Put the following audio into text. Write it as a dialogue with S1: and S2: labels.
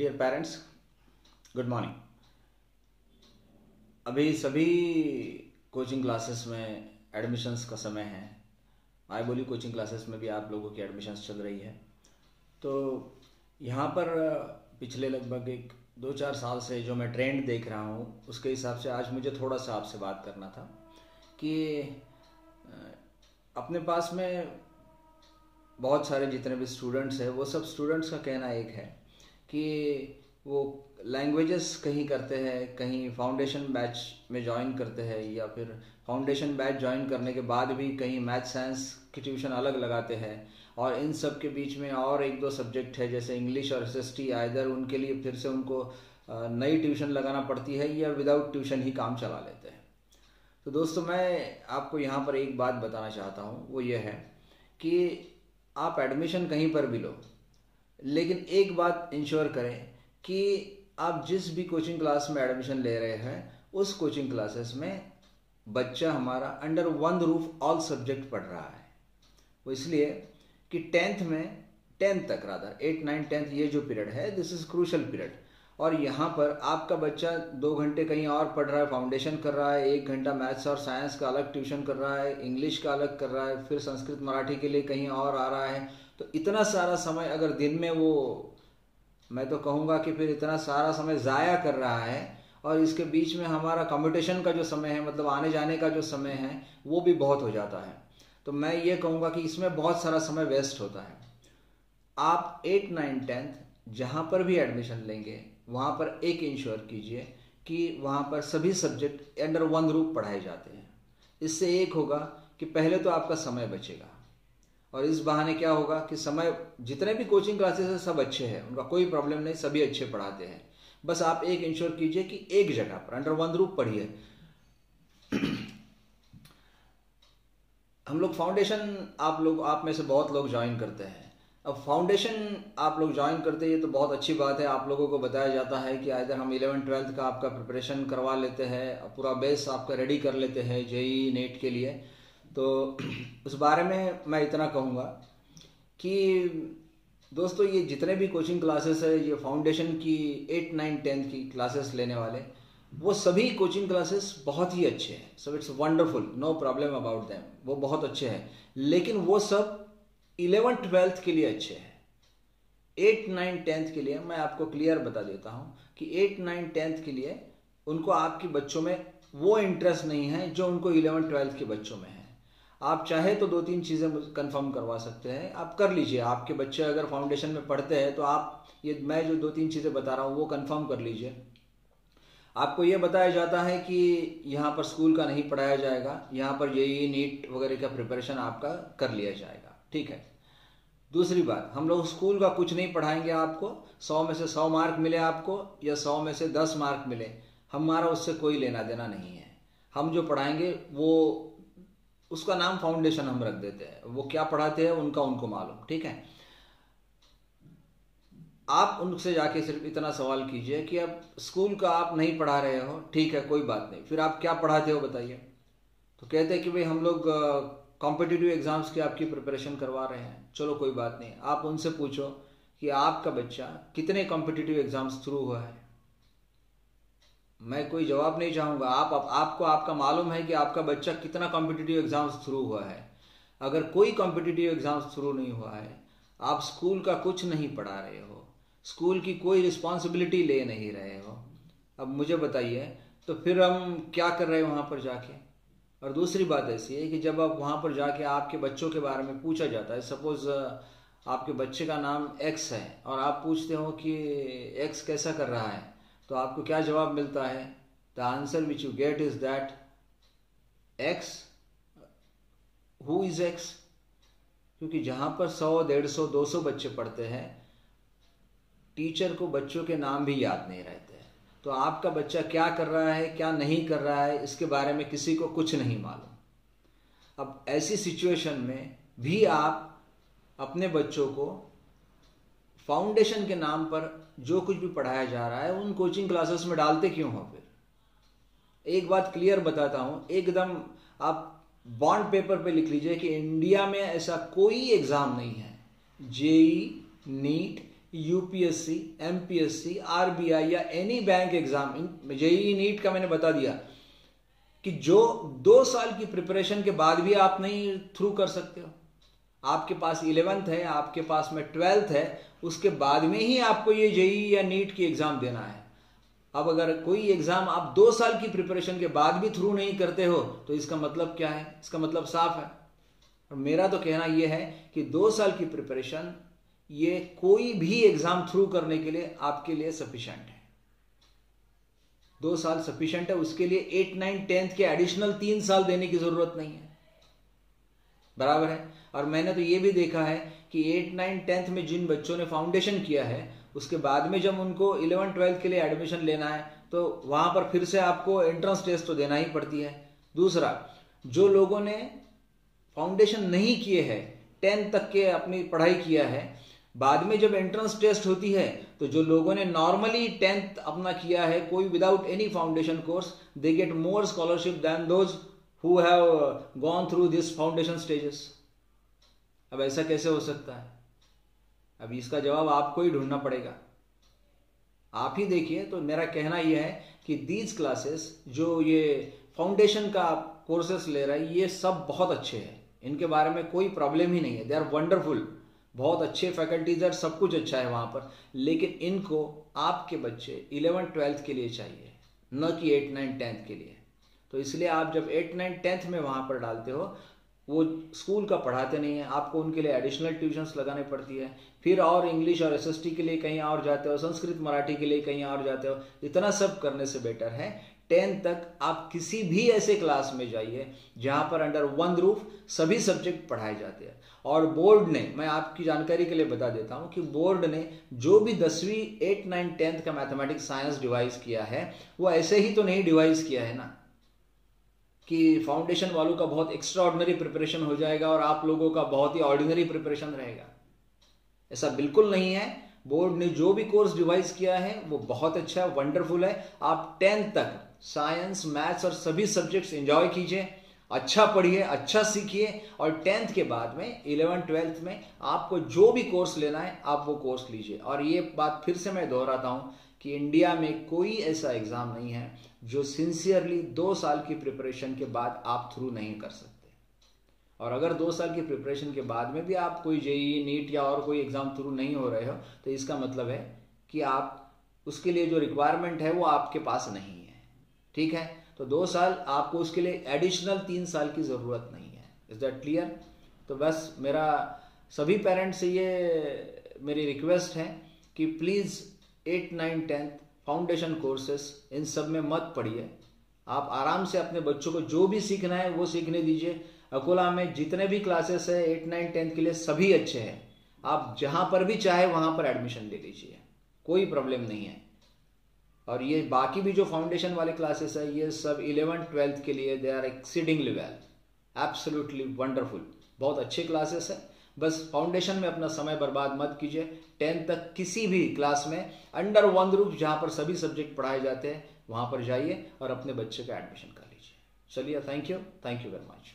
S1: Dear parents, good morning. अभी सभी coaching classes में एडमिशन्स का समय है। आई बोली कोचिंग क्लासेस में भी आप लोगों की एडमिशन्स चल रही है। तो यहाँ पर पिछले लगभग 1-2-4 साल से जो मैं ट्रेंड देख रहा हूँ उसके हिसाब से आज मुझे थोड़ा सा आपसे बात करना था कि अपने पास में बहुत सारे जितने भी स्टूडेंट्स हैं वो सब स्टूडेंट्स का कहना एक है कि वो लैंग्वेजेस कहीं करते हैं, कहीं फाउंडेशन बैच में ज्वाइन करते हैं या फिर फाउंडेशन बैच ज्वाइन करने के बाद भी कहीं मैथ साइंस की ट्यूशन अलग लगाते हैं और इन सब के बीच में और 1-2 सब्जेक्ट है जैसे इंग्लिश और एसएसटी, आइदर उनके लिए फिर से उनको नई ट्यूशन लगाना पड़ती है या विदाउट ट्यूशन ही काम चला लेते हैं। तो दोस्तों, मैं आपको यहाँ पर एक बात बताना चाहता हूँ, वो ये है कि आप एडमिशन कहीं पर भी लो, लेकिन एक बात इंश्योर करें कि आप जिस भी कोचिंग क्लास में एडमिशन ले रहे हैं उस कोचिंग क्लासेस में बच्चा हमारा under one roof all subject पढ़ रहा है। वो इसलिए कि 10th तक रादर 8, 9, 10th ये जो पीरियड है, दिस इज क्रूशल पीरियड। और यहाँ पर आपका बच्चा 2 घंटे कहीं और पढ़ रहा है, फाउंडेशन कर रहा है, 1 घंटा मैथ्स और साइंस का अलग ट्यूशन कर रहा है, इंग्लिश का अलग कर रहा है, फिर संस्कृत मराठी के लिए कहीं और आ रहा है। तो इतना सारा समय अगर दिन में वो, मैं तो कहूँगा कि फिर इतना सारा समय ज़ाया कर रहा है और इसके बीच में हमारा कम्पिटिशन का जो समय है, मतलब आने जाने का जो समय है, वो भी बहुत हो जाता है। तो मैं ये कहूँगा कि इसमें बहुत सारा समय वेस्ट होता है। आप 8, 9, 10th जहाँ पर भी एडमिशन लेंगे वहाँ पर एक इंश्योर कीजिए कि वहाँ पर सभी सब्जेक्ट अंडर वन रूप पढ़ाए जाते हैं। इससे एक होगा कि पहले तो आपका समय बचेगा और इस बहाने क्या होगा कि समय, जितने भी कोचिंग क्लासेस हैं सब अच्छे हैं, उनका कोई प्रॉब्लम नहीं, सभी अच्छे पढ़ाते हैं। बस आप एक इंश्योर कीजिए कि एक जगह पर अंडर वन रूप पढ़िए। हम लोग फाउंडेशन, आप में से बहुत लोग ज्वाइन करते हैं। अब फाउंडेशन आप लोग ज्वाइन करते हैं, ये तो बहुत अच्छी बात है। आप लोगों को बताया जाता है कि आइदर हम 11th-12th का आपका प्रिपरेशन करवा लेते हैं, पूरा बेस आपका रेडी कर लेते हैं जेईई नेट के लिए। तो उस बारे में मैं इतना कहूँगा कि दोस्तों, ये जितने भी कोचिंग क्लासेस है, ये फाउंडेशन की 8, 9, 10th की क्लासेस लेने वाले, वो सभी कोचिंग क्लासेस बहुत ही अच्छे हैं। सब it's wonderful, no problem about them, वो बहुत अच्छे हैं। लेकिन वो सब 11th-12th के लिए अच्छे हैं। 8, 9, 10th के लिए मैं आपको क्लियर बता देता हूँ कि 8, 9, 10th के लिए उनको आपके बच्चों में वो इंटरेस्ट नहीं है जो उनको 11th-12th के बच्चों में है। आप चाहे तो 2-3 चीज़ें कंफर्म करवा सकते हैं, आप कर लीजिए। आपके बच्चे अगर फाउंडेशन में पढ़ते हैं तो आप ये मैं जो 2-3 चीज़ें बता रहा हूँ वो कंफर्म कर लीजिए। आपको ये बताया जाता है कि यहाँ पर स्कूल का नहीं पढ़ाया जाएगा, यहाँ पर जेईई नीट वगैरह का प्रिपरेशन आपका कर लिया जाएगा, ठीक है। दूसरी बात, हम लोग स्कूल का कुछ नहीं पढ़ाएंगे आपको। 100 में से 100 मार्क मिले आपको या 100 में से 10 मार्क मिले, हमारा उससे कोई लेना देना नहीं है। हम जो पढ़ाएंगे वो, उसका नाम फाउंडेशन हम रख देते हैं। वो क्या पढ़ाते हैं उनको मालूम, ठीक है। आप उनसे जाके सिर्फ इतना सवाल कीजिए कि अब स्कूल का आप नहीं पढ़ा रहे हो, ठीक है, कोई बात नहीं, फिर आप क्या पढ़ाते हो बताइए। तो कहते हैं कि भाई हम लोग कॉम्पिटिटिव एग्जाम्स की आपकी प्रिपरेशन करवा रहे हैं। चलो कोई बात नहीं, आप उनसे पूछो कि आपका बच्चा कितने कॉम्पिटिटिव एग्जाम्स थ्रू हुआ है। मैं कोई जवाब नहीं चाहूँगा, आपको आपका मालूम है कि आपका बच्चा कितना कॉम्पिटिटिव एग्जाम्स थ्रू हुआ है। अगर कोई कॉम्पिटिटिव एग्जाम्स थ्रू नहीं हुआ है, आप स्कूल का कुछ नहीं पढ़ा रहे हो, स्कूल की कोई रिस्पॉन्सिबिलिटी ले नहीं रहे हो, अब मुझे बताइए तो फिर हम क्या कर रहे हैं वहाँ पर जाके। और दूसरी बात ऐसी है कि जब आप वहाँ पर जाके आपके बच्चों के बारे में पूछा जाता है, सपोज आपके बच्चे का नाम एक्स है और आप पूछते हो कि एक्स कैसा कर रहा है, तो आपको क्या जवाब मिलता है? The answer which you get is that x, who is x. क्योंकि जहाँ पर 100, 150, 200 बच्चे पढ़ते हैं, टीचर को बच्चों के नाम भी याद नहीं रहते। तो आपका बच्चा क्या कर रहा है, क्या नहीं कर रहा है, इसके बारे में किसी को कुछ नहीं मालूम। अब ऐसी सिचुएशन में भी आप अपने बच्चों को फाउंडेशन के नाम पर जो कुछ भी पढ़ाया जा रहा है उन कोचिंग क्लासेस में डालते क्यों हो? फिर एक बात क्लियर बताता हूं, एकदम आप बॉन्ड पेपर पे लिख लीजिए कि इंडिया में ऐसा कोई एग्जाम नहीं है, JEE, NEET UPSC, MPSC, RBI या any bank exam, JEE NEET का मैंने बता दिया कि जो 2 साल की प्रिपरेशन के बाद भी आप नहीं थ्रू कर सकते हो। आपके पास 11th है, आपके पास में 12th है, उसके बाद में ही आपको ये जेईई या नीट की एग्जाम देना है। अब अगर कोई एग्जाम आप 2 साल की प्रिपरेशन के बाद भी थ्रू नहीं करते हो तो इसका मतलब क्या है? इसका मतलब साफ है। और मेरा तो कहना यह है कि 2 साल की प्रिपरेशन ये कोई भी एग्जाम थ्रू करने के लिए आपके लिए सफिशिएंट है। 2 साल सफिशिएंट है, उसके लिए 8, 9, 10th के एडिशनल 3 साल देने की जरूरत नहीं है। बराबर है। और मैंने तो ये भी देखा है कि 8, 9, 10th में जिन बच्चों ने फाउंडेशन किया है उसके बाद में जब उनको 11, 12th के लिए एडमिशन लेना है तो वहां पर फिर से आपको एंट्रेंस टेस्ट तो देना ही पड़ती है। दूसरा, जो लोगों ने फाउंडेशन नहीं किए हैं, 10th तक के अपनी पढ़ाई किया है, बाद में जब एंट्रेंस टेस्ट होती है तो जो लोगों ने नॉर्मली 10th अपना किया है, कोई without any foundation course, they get more scholarship than those who have gone through this foundation stages. अब ऐसा कैसे हो सकता है? अब इसका जवाब आपको ही ढूंढना पड़ेगा। आप ही देखिए। तो मेरा कहना यह है कि दीज क्लासेस जो ये फाउंडेशन का कोर्सेस ले रहा है, ये सब बहुत अच्छे हैं, इनके बारे में कोई प्रॉब्लम ही नहीं है। दे आर वंडरफुल, बहुत अच्छे फैकल्टीज है, सब कुछ अच्छा है वहां पर। लेकिन इनको आपके बच्चे 11, 12th के लिए चाहिए, न कि 8, 9, 10th के लिए। तो इसलिए आप जब 8, 9, 10th में वहां पर डालते हो, वो स्कूल का पढ़ाते नहीं है, आपको उनके लिए एडिशनल ट्यूशन्स लगानी पड़ती है, फिर और इंग्लिश और एसएसटी के लिए कहीं और जाते हो, संस्कृत मराठी के लिए कहीं और जाते हो। इतना सब करने से बेटर है 10th तक आप किसी भी ऐसे क्लास में जाइए जहां पर अंडर वन रूफ सभी सब्जेक्ट पढ़ाए जाते हैं। और बोर्ड ने, मैं आपकी जानकारी के लिए बता देता हूं कि बोर्ड ने जो भी 10वीं, 8, 9, 10th का मैथमेटिक्स साइंस डिवाइस किया है, वो ऐसे ही तो नहीं डिवाइस किया है ना कि फाउंडेशन वालों का बहुत एक्स्ट्रा ऑर्डिनरी प्रिपरेशन हो जाएगा और आप लोगों का बहुत ही ऑर्डिनरी प्रिपरेशन रहेगा। ऐसा बिल्कुल नहीं है। बोर्ड ने जो भी कोर्स डिवाइस किया है वो बहुत अच्छा है, वंडरफुल है। आप 10th तक साइंस, मैथ्स और सभी सब्जेक्ट्स एंजॉय कीजिए, अच्छा पढ़िए, अच्छा सीखिए, और 10th के बाद में 11, 12th में आपको जो भी कोर्स लेना है आप वो कोर्स लीजिए। और ये बात फिर से मैं दोहराता हूँ कि इंडिया में कोई ऐसा एग्जाम नहीं है जो सिंसियरली 2 साल की प्रिपरेशन के बाद आप थ्रू नहीं कर सकते। और अगर 2 साल की प्रिपरेशन के बाद में भी आप कोई जेईई, नीट या और कोई एग्जाम थ्रू नहीं हो रहे हो तो इसका मतलब है कि आप उसके लिए जो रिक्वायरमेंट है वो आपके पास नहीं है। ठीक है, तो 2 साल आपको उसके लिए एडिशनल 3 साल की जरूरत नहीं है। Is that clear? तो बस मेरा सभी पेरेंट्स से ये मेरी रिक्वेस्ट है कि प्लीज 8, 9, 10th फाउंडेशन कोर्सेस इन सब में मत पढ़िए। आप आराम से अपने बच्चों को जो भी सीखना है वो सीखने दीजिए। अकोला में जितने भी क्लासेस है 8, 9, 10th के लिए सभी अच्छे हैं। आप जहां पर भी चाहे वहां पर एडमिशन ले लीजिए, कोई प्रॉब्लम नहीं है। और ये बाकी भी जो फाउंडेशन वाले क्लासेस है ये सब 11, 12th के लिए they are exceedingly well, absolutely wonderful, बहुत अच्छे क्लासेस है। बस फाउंडेशन में अपना समय बर्बाद मत कीजिए। 10th तक किसी भी क्लास में अंडर वन रूफ जहां पर सभी सब्जेक्ट पढ़ाए जाते हैं वहां पर जाइए और अपने बच्चे का एडमिशन कर लीजिए। चलिए, थैंक यू वेरी मच।